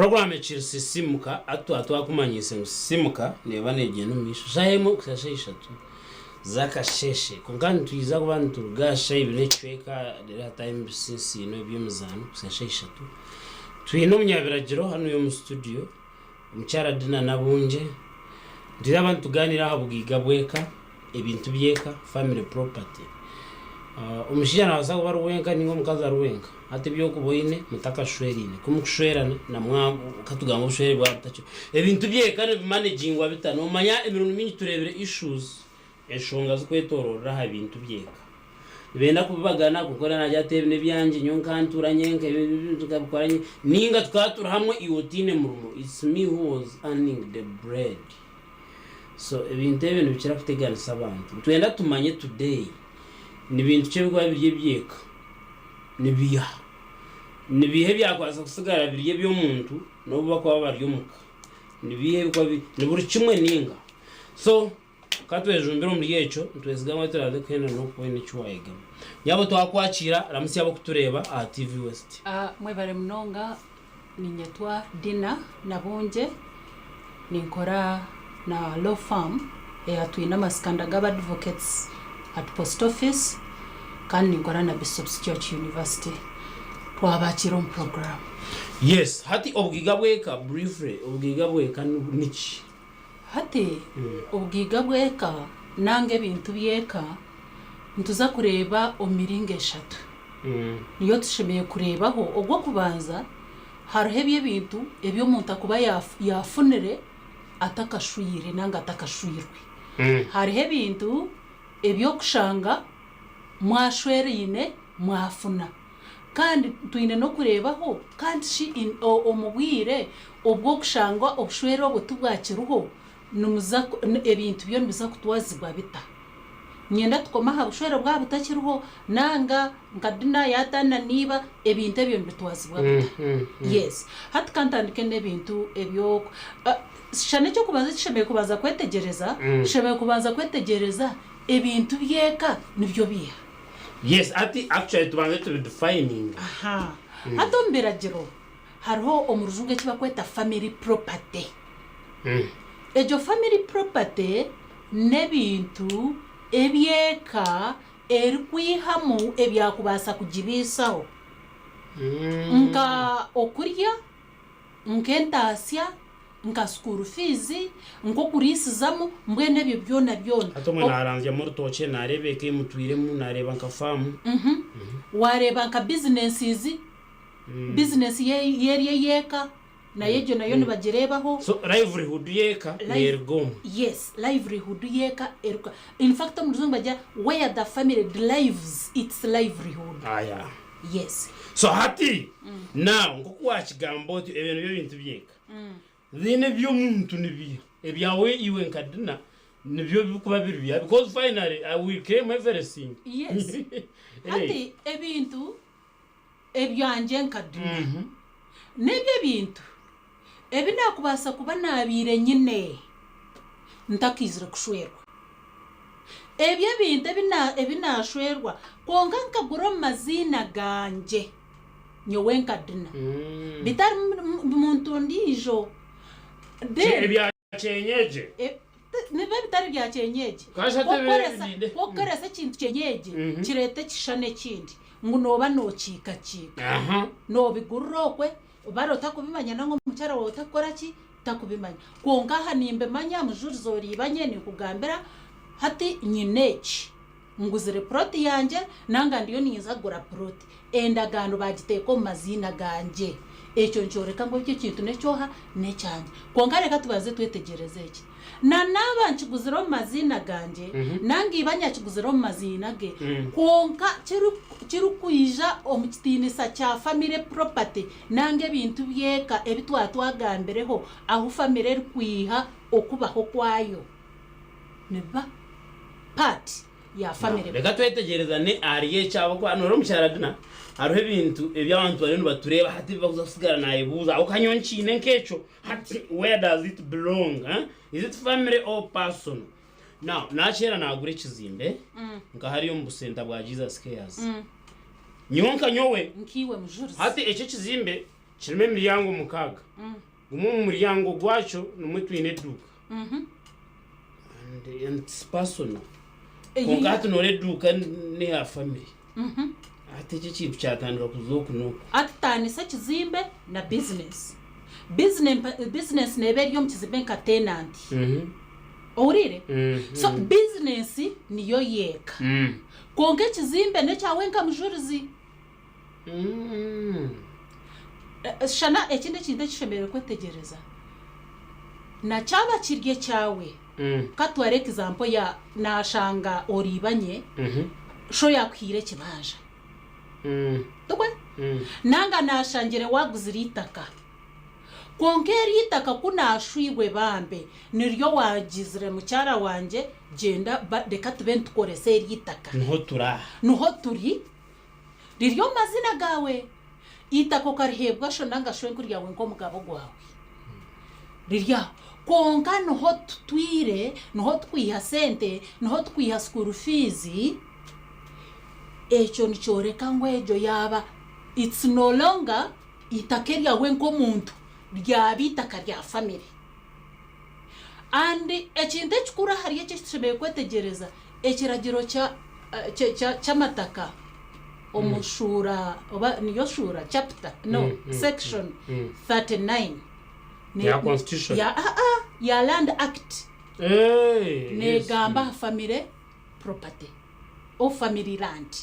program echiri SISIIMUKA atwakumanyise ngo SISIIMUKA neba negeno misho shayemo kusashishatu zakasheshe kungani tuyiza kubantu tugasha ibinechweka lera time since no byemuzano kusashishatu Twine Omunyabiragiro hano yo mu studio umucyara Dinah Nabunje ndira abantu tuganira bw'eka bintu bw'eka family property umushijana wasago baruwenga ningo mukaza ruwenga ati byo kuboyine mutaka shwerine kumukushwerana na mwambu katuganga ushwere bwa butacho bintu bw'eka ne managing wa bitano umanya emirundu minyi turebere issues eshonga zikwetorora ha bintu bw'eka benda kubagana gukora najya ne byanje nyonkantura nyenke tukabukoranye ninga tukatura hamwe iwotine murumo it's me who was earning the bread so ibintu bikira kuteganisa abantu twenda tumanye today ni bintu cyebwa birye byeka ni bihe byakwaza kusigara birye byo muntu no bakwa baryomuka ni bihe bikwa ni buri kimwe ninga so katwejumbira mu yecho twezigama turaze kwenda no kwene cywayiga yabo twakwakira ramusi yabo kutureba TV West mwebare mnonga ninyetwa Dinah Nabunje ninkora na law firm Twine Nabungye advocates at post office kandi ninkora na Bishop's Church University twabakira program yes hati bw'eka briefly bw'eka niki hati bw'eka nange bintu bw'eka ntuza kureba omiringe eshatu niyo tushemeye kurebaho ogwo kubanza hariho bintu ebyo muntu akuba yafunire atakashwire nanga atakashwirwe hariho bintu ebyo kushanga mwashwerine mwafuna kandi twine no kurebaho kandi omubwire obwo kushanga obushwere obutubwakiruho numuza ebintu byo nibiza kutwazibwa bita nyenda tukoma ha bushwere bwa butakiruho nanga nkadina yatana niba ebintu ebyo bitwazibwa bita yes hati kantandike nebintu ebyo shane cyo kubaza kishemeye kubaza kwetegereza shemeye kubanza kwetegereza ebintu byeka nibyo biha yes ati actually tubanze to defining hato mbiragiro hariho omuruzungu kiba kweta family property ejo family property nebintu ebyeka erikwihamu ebyakubasa kugibisaho nka okurya nkentasya nka school fees nko kurisizamo mbwene byo byona hato mwe naranzya mu rutoke narebeke mutwiremu nareba nka farm wareba nka business yeka na yejo nayo nibagerebaho so livelihood yeka nergom yes livelihood yeka eruka in fact muzungu bajya where the family lives its livelihood yeah yes so hati now ngokuwa kigambo ibintu byeka zine byo muntu nibiya ebyawe iwe nkadina nibyo bikuba biriya because finally I will claim everything yes hati ebintu ebyanje nkadina nebyo bintu ebinakubasa kuba nabire nyine ntakizira kushwerwa ebyo bintu ebinashwerwa konga nkagura mazina ganje nyowe nkadina bitari muntu ndijo ebya cyenyeje niba bitari bya cyenyeje kokoresa kintu cyenyeje kirete kishane kindi ngo noba nokika no bigurokwe barota kubimanya nango mucyara wawe utakora ki takubimanya konga hanimbe manya mujurizo ribanye ni kugambira hati nyineki nguzire proti yanje nanga ndiyo niza gura proti endagano bagiteko mazina ganje echo nchoreka ngo byo kintu necyoha necyanye konga reka tubaze twetegereze iki na nabanchiguziro mazina ganje nangi banyakiguziro mazina ge konka kirukuyija omukitinisa cya family property nange bintu byeka ebitwatwagambereho aho family rikwiha okubaho kwayo neba part ya family reka twetegereza ne ariye cyabo kwa noro mucyaradina hariho ibintu ebyabantu bari batureba hati bakuzasigara nayibuza ukanyonchine nkecho hati where does it belong is it family or personal now nachera nagure kizimbe nka hariyo mu busenta bwa Jesus Cares nyonka nyowe nkiwe mujuri hati echo kizimbe kirime emiryango mukaga gumwe mu muryango gwacho numwe twine duka and it's personal kongatu nore duka ne ya family ateke kintu cyatandika kuzokuno atanisa kizimbe na business nebe ryo mukizimbe nka tenant Orire so business niyo yeka konge kizimbe ne cyawe nka mujurizi shana ekinde kinde kishemere kwetegereza na cyaba kirye cyawe katware example ya nashanga oribanye sho yakwire kibanja tokwe nanga nashangire waguzira itaka konkeri itaka kunashwigwe bambe niryo wagizire mu cyara wanje genda reka tube ntukorese itaka nuho turi riryo mazina gawe itako karihebwa sho nanga shwe kuri yawe ngo mugabo gwawe rirya konka nuho twire nuho twiha sente nuho twiha school fees echo nichoreka ngwejo yaba it's no longer itakeria wenko muntu ryabita karya family and echinde chikura hariye chishebe kwetegereza ekiragiro cha mataka omushura oba niyo shura chapter section 39 ya constitution ya land act ne gamba family property o family land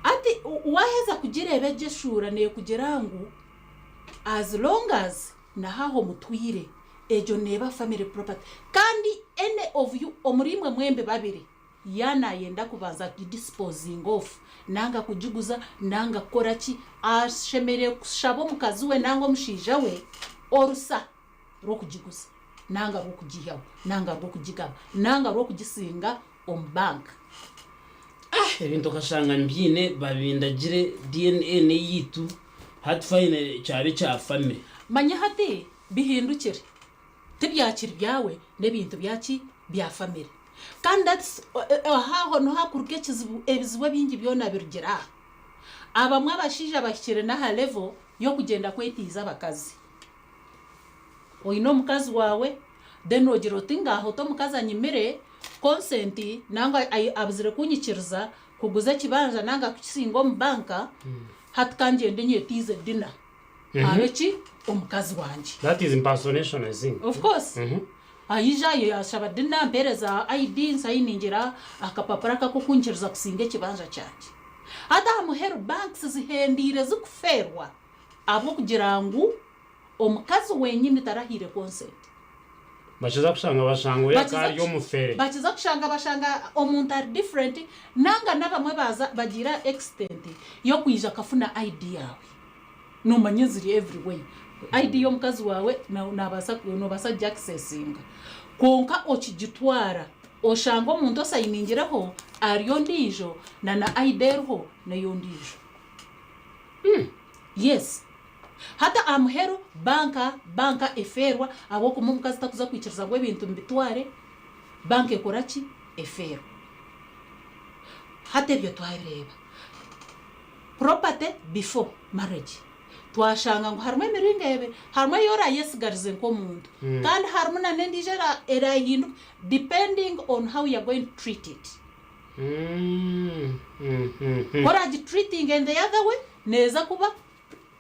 ati waheza kugirebe jeshura ne kugirangu as long as na haho mutwire ejo neba family property kandi any of you omurimwe mwembe babiri yana yenda kubanza disposing of nanga kujiguza nanga koraki ashemere kushabo mukazi we nanga mushija we orusa ro kujiguza nanga ro kugihawo nanga ro kugigaba nanga ro kugisinga bank ebintu kashanga mbyine babindagire DNA ne yitu hatfine cyari cya family manya hati bihindukire tibyakiri byawe nebintu byaki bya family kandi that's haho no hakuruke kizibu ebizibu bingi byona birugera abamwe abashije abakire na ha level yo kugenda kwetiza abakazi oyino mukazi wawe then ogiro tinga aho to mukazi anyimire consent nanga abuzire kunyikiriza kuguza kibanja nanga kukisinga mu banka hatkanje nyetize dinner abeki omukazi wanje that is impersonation I think of course ayija yashaba dinner mpereza ID sayiningira akapapara kako kunkiriza kusinga kibanja cyanje hata muhero banks zihendire zikuferwa abo kugirangu omukazi wenyine tarahire consent bachiza kushanga bashango yakari yo mufere bachiza kushanga bashanga omuntu are different nanga nabamwe baza bagira extent yo kwija kafuna ID yawe no manyeziri everywhere ID yo mukazi wawe no basa accessinga konka okigitwara oshanga omuntu osayiningiraho ariyo ndijo na ID erho nayo ndijo yes hata amhero banka eferwa abo kumukazi takuza kwikiriza ngo ebintu mbitware banke koraki efero hata byo twabireba property before marriage twashanga ngo harimo emiringebe harimo yora yesigarize nko muntu kandi harimo na ndijera era hindu depending on how you are going to treat it what are you treating and the other way neza kuba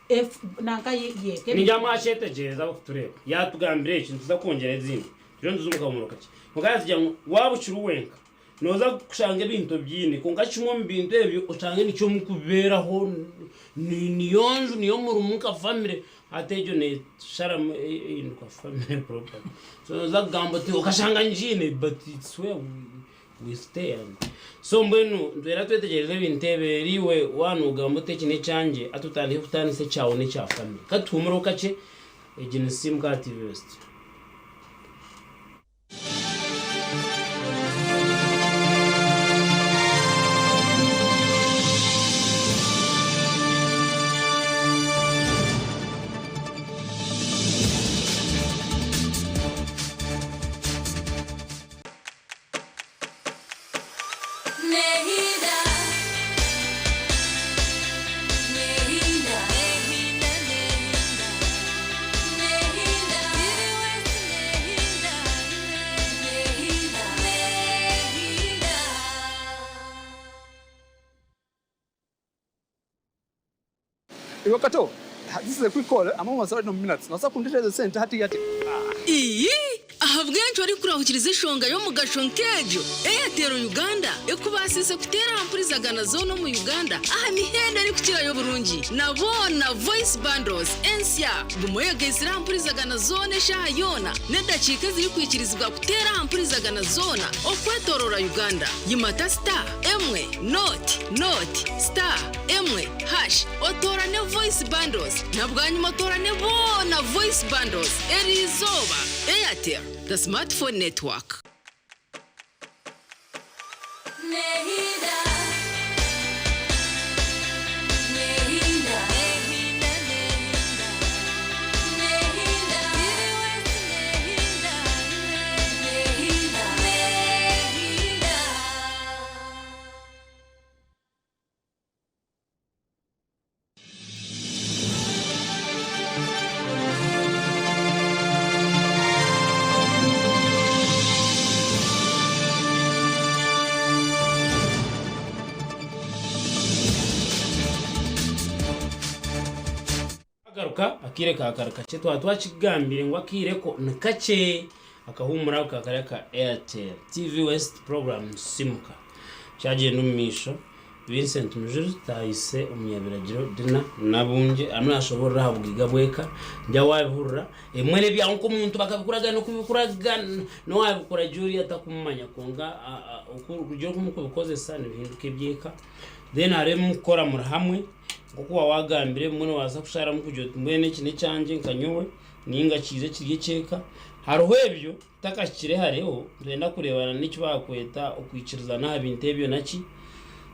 if nanka yeke nijama chetegereza kutureba yatugambire ikintu tuzakongera izindi turo nduzumuka mu rokaki mugazi jya wabucira uwenka noza kushanga ibintu byine konga kimwe mu bintu ebyo ucange nicyo mukuberaho niyonju niyo murumuka family atejo ne sharam induka family proper so za gambo te ukashanga njine but it's where we stay so mbenu ndwera twetegereza ibintu eberiwe wanu gambo te kine cyange atutandi kutanise cyawo ne cya family katumuro kace egene SISIIMUKA activist Yokato, this is a quick call. I'm almost out of minutes. Now, something the center hati yati. ahabwencho ari kurahukiriza ishonga yo mu gashonkejo eyatero Uganda ekubasise kutera ampurizagana zono mu Uganda aha mihenda ari kukira yo burungi nabona voice bundles ensya gumoya gesira ampurizagana zone sha yona nedakika ziri kwikirizwa kutera ampurizagana zona okwetorora Uganda yimata star emwe not star emwe hash otora ne voice bundles nabwanyuma otora ne bona voice bundles erizoba Airtel, the smartphone network. Akire kakaruka cye twakigambire ngo akireko nakace akahumura kakareka Airtel TV West program SISIIMUKA cyagiye numisho Vincent Mujuru tahise Omunyabiragiro Dinah Nabunje amnashobora bw'eka njya wabihurura emwere byanko umuntu bakabikuraga no kubikuraga no wabikora juri atakumanya konga ukuru kumuko bikoze sana bihinduke byeka then aremu kora muri hamwe kuko wagambire mune waza kushara mu kujyo mwene kine cyanje nkanyowe ninga kize kirye ceka haruho ebyo takashire hareho ndenda kurebana n'icyo bakweta ukwikiriza na bintu ebyo naki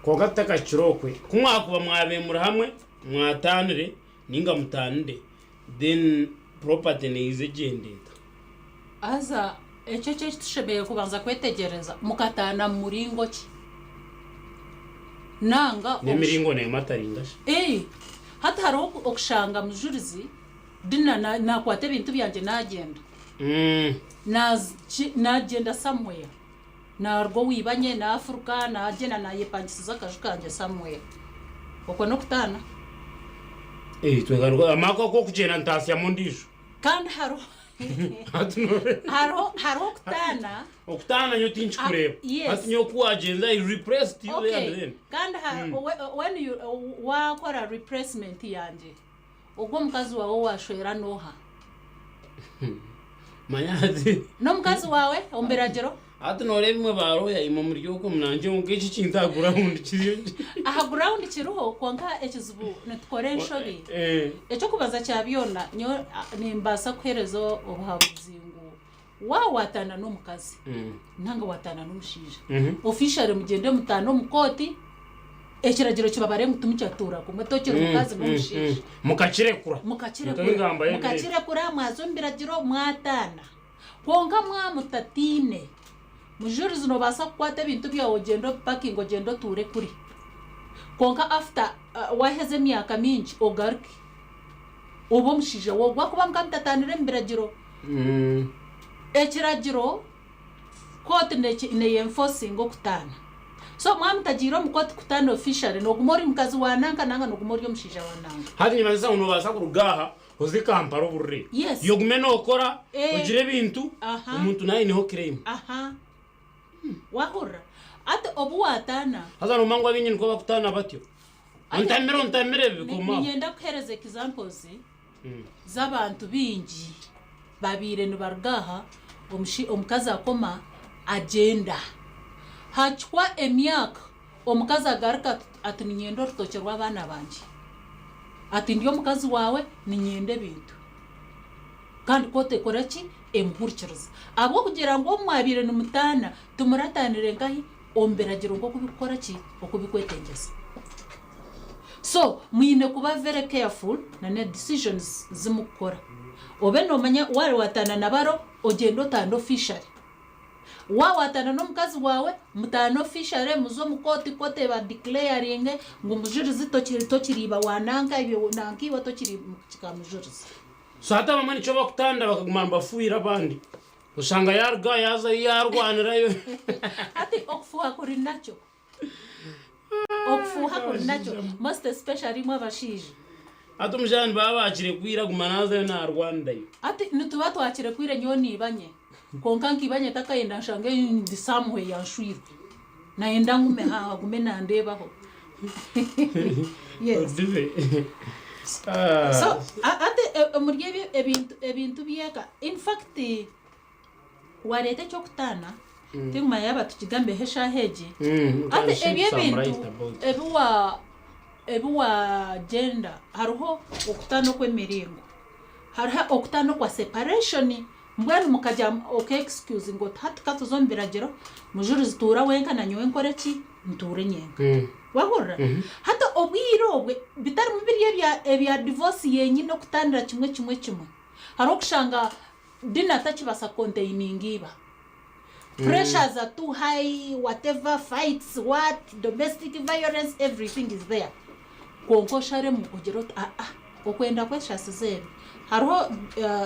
koga takashirokwe kumwakuba mwabe muri hamwe mwatanire ninga mutanire then property nize gendeta aza ecyo tushebeye kubanza kwetegereza mukatana muringo ki nanga nemiringo ne mataringa hata haro okushanga mujurizi Dinah nakwate bintu byanje nagenda nagenda somewhere narwo wibanye na Afrika nagenda nayepangisiza kajukanje somewhere uko no kutana twegarwa amako ko kugenda ntasi ya mundisho kandi haro okutana nyotinchi kureba ati nyoku agenda I repressed you there and then kandi when you wakora repressment yanje ubwo mukazi wawe washwera noha manyati no mukazi wawe Omunyabiragiro ati nore bimwe baroya imo muri yoko munanje ungechi chintagura hundi kiriyo aha ground kiruho konka ekizubu netukoresho bi echo kubaza cyabyona nyo nimbasa kwerezo obuhabuzingu watana no mukazi nanga watana no mushije official mugende mutano mukoti ekiragiro kibabare mutumicyatura kumwe tokira mukazi no mushije mukacirekura mwazombiragiro mwatana konka mwamutatine mujuri zino basa kwata bintu byawo gendo parking gendo ture kuri konka after waheze myaka mingi ogarke ubo mushije wo gwakuba mkamtatanire mbiragiro ekiragiro kote ne enforcing okutana so mwamtajiro mukoti kutana official no gumori mukazi wananga nanga no gumori yomushije wananga hadi nyimaza uno basa kurugaha uzikamparo burre yogumeno okora ugire bintu umuntu naye niho claim wahura ate obu watana haza no mangwa binyini ko bakutana batyo ntamere bikoma nyenda kuhereza examples z'abantu bingi babire no bargaha omukazi akoma agenda hachwa emyaka omukazi agarka ati ninyendo rutokerwa abana banje ati ndiyo mukazi wawe ninyende bintu kandi kote koraki emhurikiriza abo kugira ngo mwabire numutana tumuratanire ngahi Omunyabiragiro ngo kubikora ki okubikwetengeza so mwine kuba very careful na decisions zimukora obe no manya wari watana nabaro ogendo tando official watana no mukazi wawe mutano official muzo mukoti kote ba declaring ngo mujurizi tokiriba wananga ibyo nankiwa tokiri mukika mujurizi so hata mama ni choba kutanda bakagumana bafuira bandi usanga yarga yaza yarwanirayo ati okufuha kuri nacho most especially mwa bashije atumjani baba akire kwira kumanaza na Rwanda yo ati nituba twakire kwira nyoni ibanye konkanki ibanye takayenda nshange ndi somewhere yashwirwe naenda ngume hawa gume nandebaho yes so ati umurye ebintu byeka in fact warete cyo kutana tinguma yaba tukigambe hesha heje ati ebintu ebuwa gender haruho okutano kw'emiringo hariho okutano kwa separation mbwenu mukaja excuse ngo hatuzombiragiro mujuru zitura wenka na nyowe nkoreki nture nyenga wahora hata obwirobwe bitari mubiri ebya divorce yenyine okutandira kimwe hariho kushanga dina takibasa containing iba pressures are too high, whatever, fights, what, domestic violence, everything is there. Konko share mu kugero okwenda kwesha sizebe hariho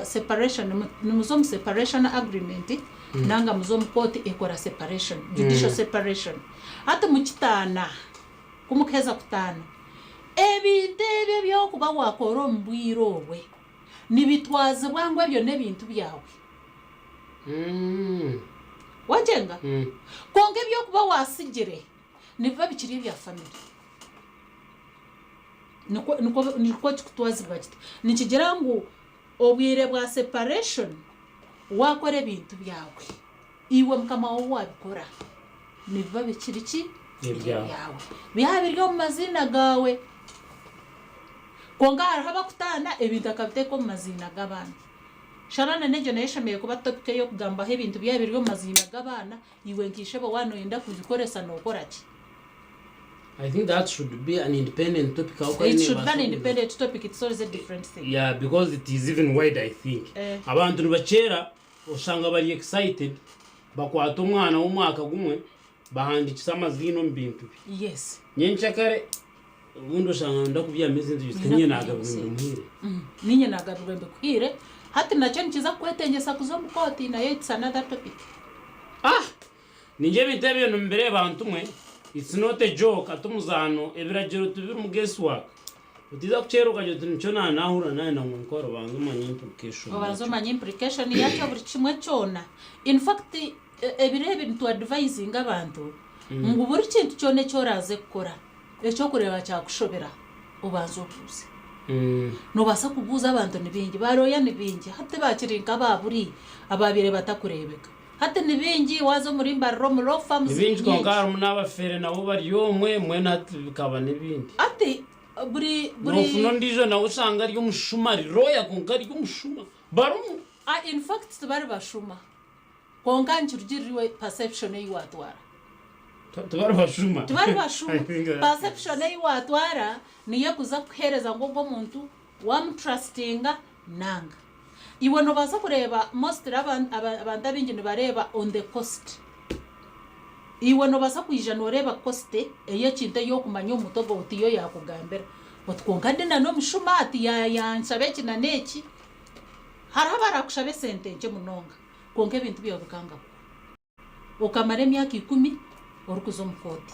separation nimuzom separation agreement nanga muzom court ekora separation judicial separation hata mukitana kumukeza kutana ebitebe byo kuba wakoro mbwirowe nibitwaze bwangwe byo nebintu byawe wajenga konge byo kuba wasigire niba bikiri bya family niko kutwazi bagite nikigera ngo obwire bwa separation wakore bintu byawe iwe mukama wawe wabikora niba bikiri ki byawe bihabiryo mu mazina gawe konga haba kutana ebintu akabiteko mu mazina g'abana sharana nejo nayishamiye kuba topic yo kugamba he ibintu byabiryo mu mazina g'abana iwe nkishebo wano yenda kuzikoresa nokoraki. I think that should be an independent topic. It should be an independent topic. It's always a different thing. Yeah, because it is even wide, I think. Abantu bachera oshanga bari excited bakwata umwana w'umwaka gumwe bahandikisa amazino mbintu. Yes. Nyenchakare ubundo shanga ndakubya meze nzibitanye nagabwembe muhire. Ninye nagabwembe kuhire hati nacho nchiza kwetengesa kuzomukoti na it's another topic. Ninje bitebye no mbere abantu mwe. It's not a joke atumuzano ebiragiro tubiri mu guesswork utiza kuchero kaje tunchona nahura naye na munkoro bangu manye implication bazo manye implication yacho buri kimwe cyona in fact ebirebe to advising abantu ngo buri kintu cyone cyoraze gukora echo kureba cyakushobera ubanzo kuze no basa kubuza abantu nibingi baroya nibingi hate bakirinka baburi ababire batakurebeka hate nibingi wazo muri mbarro mu law firms nibingi kongara munabafere nabo bari yomwe mwe natubikaba nibindi ati buri no ndijo na usanga ari umushuma roya kongara ari umushuma barumu in fact bari bashuma konganji rugiriwe perception yiwatwara tubari bashuma perception yiwatwara niyo kuza kuhereza ngo muntu wamtrustinga nanga iwe no baza kureba most abantu abingine bareba on the cost iwe no baza kwijana ureba cost eye kinte yo kumanya umutogo utiyo yakugambera batwongande na no mushumati yanshabe kina neki harabara kushabe sentence munonga konke bintu byo bikanga ukamare emyaka 10 orukuzo mukoti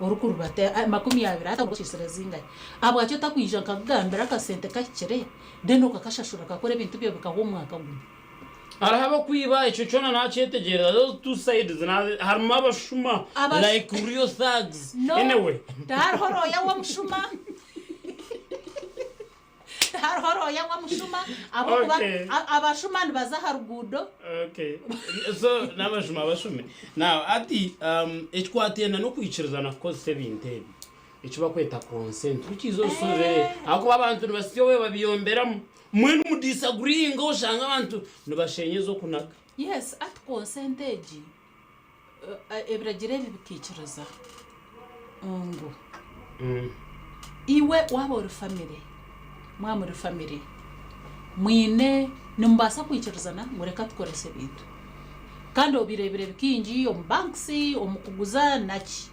orukurubate 20 hata gushisira zingaye abwacho takwijja kagambera ka sente kakire deno kakashashura kakore bintu byo bikaho mwaka gumwe arahaba kwiba ico cona nacetegereza those two sides na haruma abashuma like real thugs anyway dar horoya wa mushuma har horoya wa mushuma abashuma baza harugudo okay so nabashuma bashume now ati ekwatena no kwikirizana kose bintebi ico bakweta consent ukizosore ako abantu basiyowe babiyomberamo mwe mu disagree ngo shanga abantu nibashenyezo kunaga yes at percentage ebiragire bikikiriza ngo iwe wabora family mwamuri family mwine nimbasa kwikirizana ngoreka tukorese bintu kandi obirebire bikinji yo banksi omukuguza naki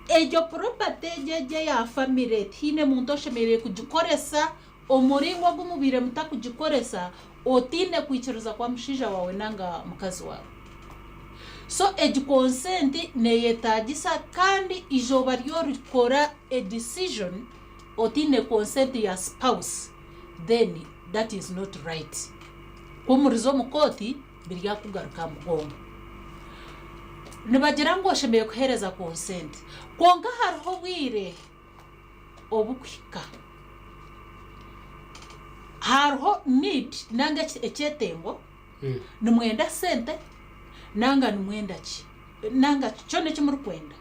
ejo property jeje ya family tine muntu oshemere kugikoresa omuringo gumubire mutakugikoresa otine kwikiriza kwa mshija wawe nanga mukazi wawe so ejo consent neyetagisa kandi ijoba ryo rikora a decision otine consent ya spouse, then that is not right. Kumurizo mukoti birya kugaruka mugongo. Nibagira ngo shemeye kuhereza consent. Konga hariho wire obukika. Hariho need nanga echetengo. Numwenda sente nanga numwenda ki. Nanga cyone cy'umurukwenda.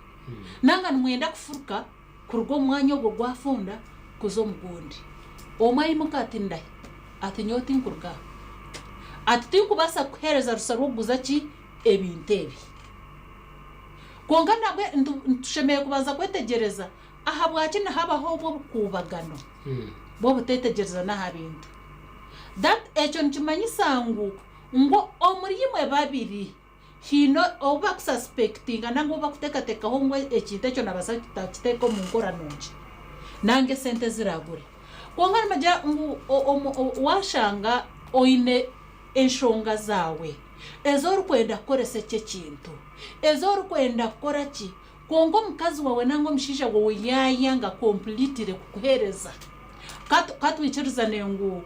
Nanga numwenda kufuruka kurugo mwanya ogwo gwafunda kuzo mugundi. Omwayimuka ati ndai ati nyoti nkuruga. Ati tinkubasa kuhereza rusaro guza ki ebintu ebi. Konga nabwe ntushemeye kubanza kwetegereza aha bwaki na habaho bwo kubagano. Bo butetegereza na habintu. That echo nchimanyisangu ngo omuriyimwe babiri hino oba kususpectinga nango oba kutekateka ho ngo ekintu echo nabasa kiteko mu nkora nonje. Nange sente ziragure. Konga maja washanga oine enshonga zawe. Ezoru kwenda korese cye kintu. Ezoru kwenda kora ki? Kongo mukazi wawe nango mshisha wawe yayanga completely kukuhereza. Katu ichiriza nengu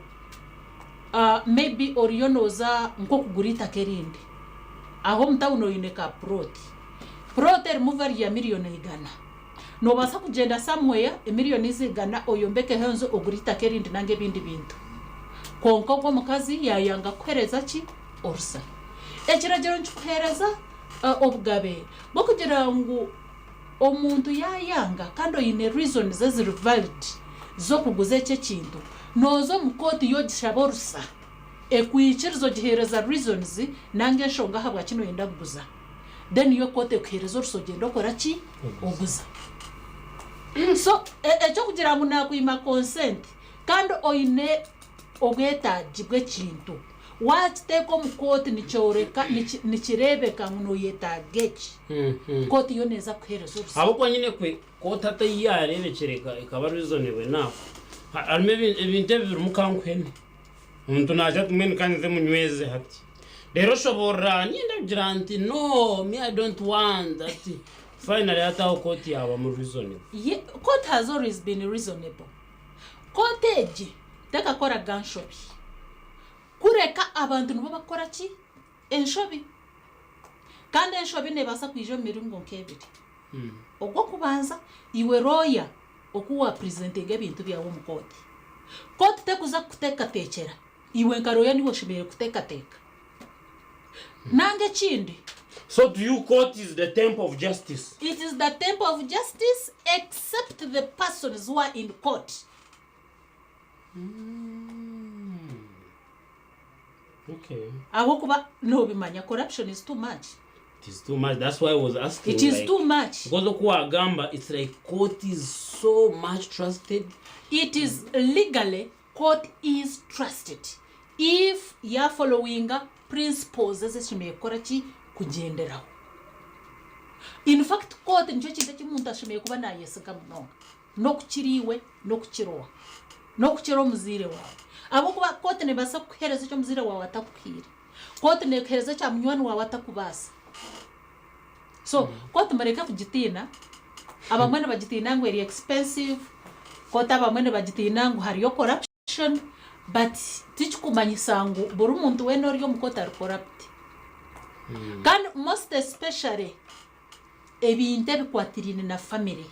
maybe orionoza nko kugurita kerindi. Aho mtauno ineka proti remover ya milioni igana. No basa kugenda somewhere milioni zigana oyombeke henzo ogurita kerindi nange bindi bintu. Konko kwa mukazi yayanga kuhereza ki orsa. Ekiragiro nkuhereza obugabe bwo kugira ngo omuntu yayanga kandi oyine reason zeziri valid zo kuguza ecyo kintu nozo mukoti yo gishaborusa ekwikirizo gihereza reasons nange nshonga habwa kino yenda kuguza then yo kote kuhereza rusogendo kora ki oguza. So ecyo kugira ngo nakwima consent kandi oyine obwetaji bw'ekintu wateko mukoti nichoreka nichirebeka ngo yetageki koti yo neza kuhereza urusa abo kwa nyine kwe koti atayarebekereka ikaba reasonable nako arime ibintu bibiri mukankwene umuntu naje kumene kanze munyweze hati rero shobora nyine giranti no me I don't want that finally hata koti yaba mu reasonable. Court has always been reasonable. Cottage teka kora ganshobi kureka abantu nubo bakora ki enshobi kandi enshobi ne basa kwijo miringo nkebiri ogwo kubanza iwe roya okuwa presenting ebintu byawo mu koti koti tekuza kuteka tekera iwe nkaroya niwo shimeye kuteka teka nange kindi. So to you court is the temple of justice? It is the temple of justice except the persons who are in court. Okay. Awokuba no bimanya corruption is too much. It is too much. That's why I was asking. It is too much. Because okwa gamba it's like court is so much trusted. It is legally court is trusted if you are following principles as shimeye korachi kugenderaho. In fact court nje kintu kimuntu ashimeye kuba nayeseka mnonga no kukiriwe no kukirowa no kukiro muzire wawe abo kuba kote ne basa kuhereza cyo muzire wawe atakukira kote ne kuhereza cyo munywani wawe atakubasa. So kote mareka kugitina abamwe bagitina ngo eri expensive kote abamwe bagitina ngo hariyo corruption but tichukumanyisangu buri umuntu we noriyo mukota ari corrupt. Kandi most especially ebinte bikwatirine na family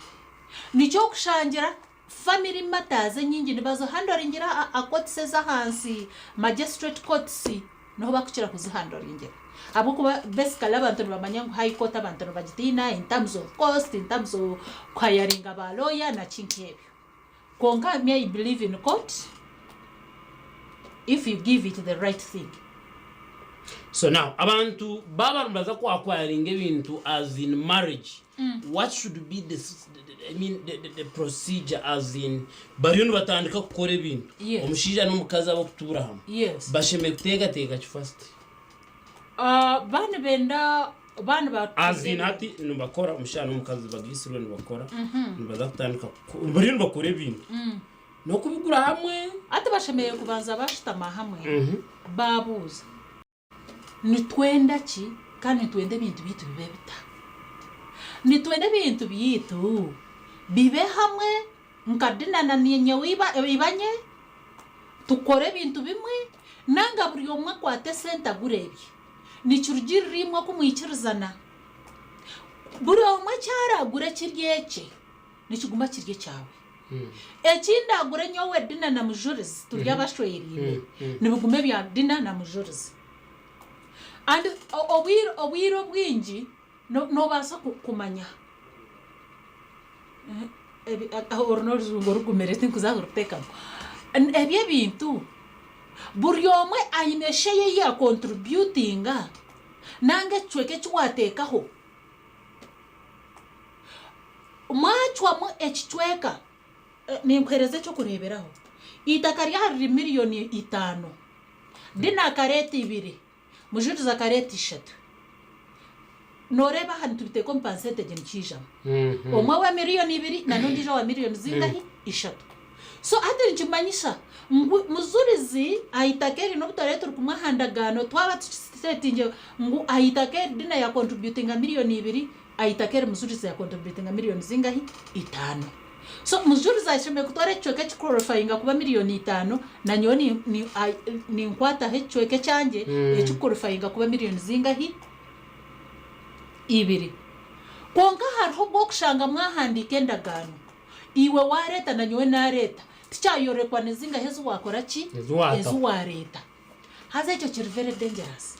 nicho kushangira family matters nyingi nibazo handoringira akotse hansi magistrate courts no bakukira kuzihandoringira abo kuba basically abantu bamanya ngo high court abantu bagitina in terms of cost in terms of kwayaringa ba lawyer na chinkebyo konga me I believe in court if you give it the right thing. So now abantu baba mbaza kwa acquiring ebintu as in marriage. What should be the procedure as in bariyonu batandika gukora ibintu omushija n'umukazi abo kutura hamwe. Yes. Basheme kutega first. Bana benda bana ba as in ati nubakora omushija n'umukazi bagisirwe nubakora nibaza kutandika bariyonu bakora ibintu. No kubigura hamwe ati bashemeye kubanza bashitama hamwe babuza nitwenda ki kandi twende bintu bitu bibe bita nitwende bintu bitu bibe hamwe nkadina na nyenyewiba ibanye tukore bintu bimwe nanga buri umwe kwate senta gurebye nicyurugiririmo kumwikirizana buri umwe cyaragure kiryeke nikiguma kirye cyawe ekindi agure nyowe dina na mujurizi turya bashwirire nibugume bya dina na mujurizi and obwiro bwingi no basa kumanya orunozungo rugumerete nkuzaguruteka ebye bintu buri omwe ayinesheye ya contributinga nange chweke chwatekaho mwachwa mu ekichweka ninkwereze cyo kureberaho itakari hari miliyoni 5 dina kareti 2 mujuriza kareti 3 noreba hano tubite compensate genchija omwe wa miliyoni 2 na nundi wa miliyoni zingahi 3 so ate njimanyisha muzurizi aitakeri no butareto kumwahandagano twaba settinge ngu aitakeri dina ya contributing miliyoni 2 aitakeri muzurizi ya contributing miliyoni zingahi 5 so muzurizi ashime kutore choke qualifying kuba miliyoni 5 na nyoni ni nkwata he choke cyanje echo qualifying kuba miliyoni zingahi 2 konka hariho bwo kushanga mwahandike ndagano iwe wareta na nyowe nareta tichayorekwa nezinga hezu wakora ki hezu wareta haza icyo kiri very dangerous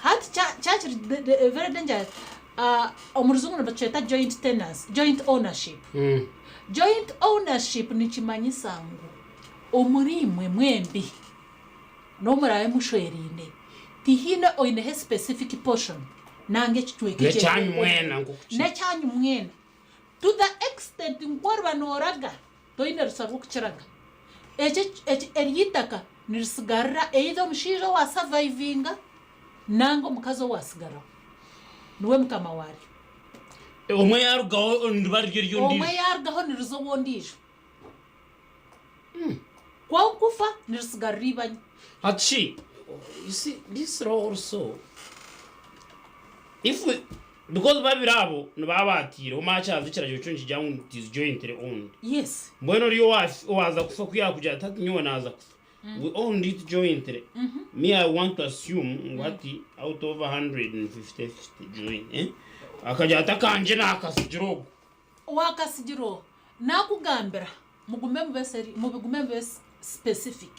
hat cha very dangerous omuruzungu nabacheta joint tenants joint ownership joint ownership ni chimanyisangu omurimwe mwembi no muraye mushwerinde tihina oine he specific portion nange chitweke nechanyu mwena nechanyu mwena to the extent ngorba noraga toine rusaru kuchiraga eriyitaka nirisigarra either mushijo wa survivinga nango mukazo wasigara nuwe mukama wari omwe yarugaho ndibaryo ryo ndi omwe yarugaho nirizo wondijo kwa kufa nirisigarra ibanye Hachi, you see this also if we because babirabo nbabatira umachaza kiraje cyonje jyangu is jointly owned. Yes. Mbona riyo waza kufa kuyakuja tatu nyo naza kufa. We own it jointly. Me I want to assume what out of 150 joint akaja atakanje nakasijiro. Wakasijiro nakugambira mugume mbeseri mubigume mbes specific.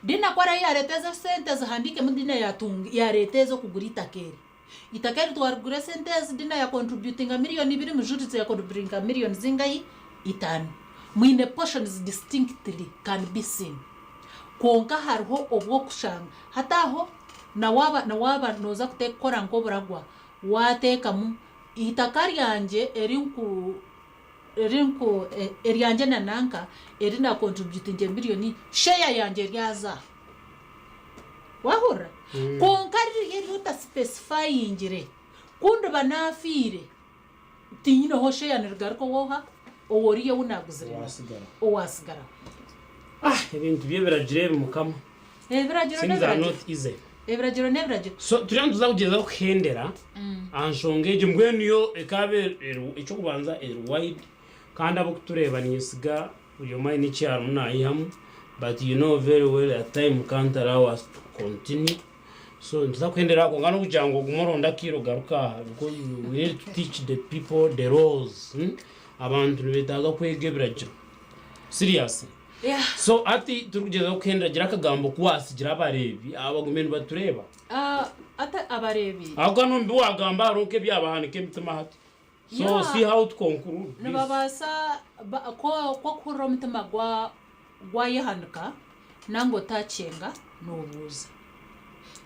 Dina kwara yareteza sente zahandike mudina yatungi yaretezo kugurita keri. Itakeri twarugure sentence dina ya contributing a million ibiri mujurize ya contributing a million zingai 5 mwine portions distinctly can be seen konka hariho obwo kushanga hataho na waba noza kutekora ngoburagwa wateka mu itakari yanje erinku eryanje nananka erina contributing a million share yanje ryaza wahora konkari yeruta specify injire kundo banafire tinyino hoshe yanirgarko woha oworiye unaguzire owasigara ibintu byebiragire mukama ebiragiro nebiragiro so turanduza kugeza kuhendera anshongeje mbweniyo ekabe icyo kubanza wide kandi abo kutureba nisiga uyo mai ni cyaro nayihamu but you know very well at time can't allow us to continue. So ntakwendera ko ngano kujango gumoronda kiro garuka because we need to teach the people the rules. Abantu bitaga kwegebiragiro. Seriously. Yeah. So ati turugeza kwendera gira kagambo kwasigira abarebi abagumene batureba. Ata abarebi. Ahubwo numbi wagamba aronke byabahanike mitima hati. So yeah. See how to conclude. Nababasa ko kuro mitima gwa yahanuka nango tachenga nobuza.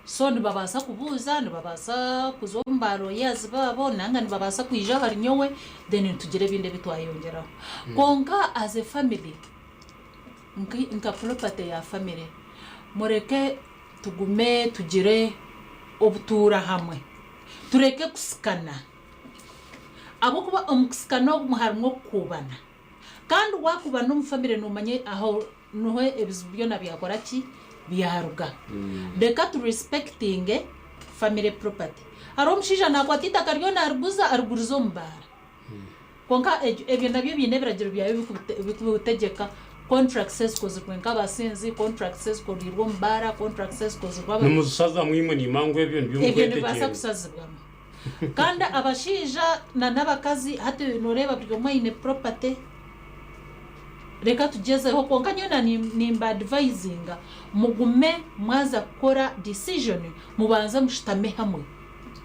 So nibabasa kubuza nibabasa kuzombaro yazi babo nanga nibabasa kwija hari nyowe then tugire binde bitwayongeraho konka as a family nka property ya family mureke tugume tugire obutura hamwe tureke kusikana abo kuba omukusikana muharimo kubana kandi wakubana mu family no manye aho nohe ebizubyo nabyakora ki biharuga deka to respecting family property arom shija na kwatita karyo na arguza argurizo mbara konka ebyo nabyo binebiragiro byawe bikubutegeka contracts kozirwe nk'abasinzi contracts korirwa mbara contracts kozirwa n'umusaza mwimwe ni mangu ebyo ebyo basa kusazibwamo kandi abashija n'abakazi hati noreba byo mwine property reka tugezeho konka nyona nimba advising mugume mwaza gukora decision mubanza mushitame hamwe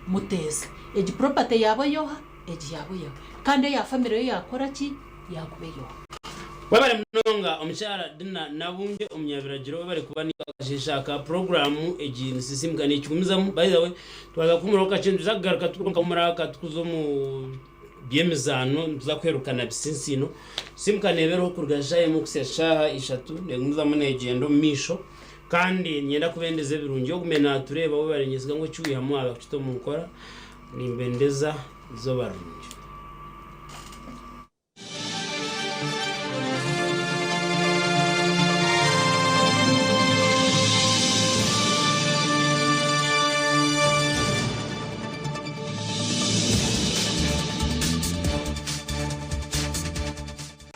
muteze egi property yabo yoha egi yabo yo kandi ya family yo yakora ki yakubeyo wabare mnonga omukyala Dinah Nabunje Omunyabiragiro bari kuba ni akashishaka program egi SISIIMUKA ni kigumizamu by the way twaza kumuroka kintu zagaruka tukonka muraka tukuzo mu byemizano tuzakwerukana bisinsino SISIIMUKA nebero kurgashaye mu kuseshaha ishatu negumizamu negendo misho kandi nyenda kubendeze birungi yo kumena tureba bo barenyezga ngo cyuye hamwe abakito mu nkora nimbendeza zo barungi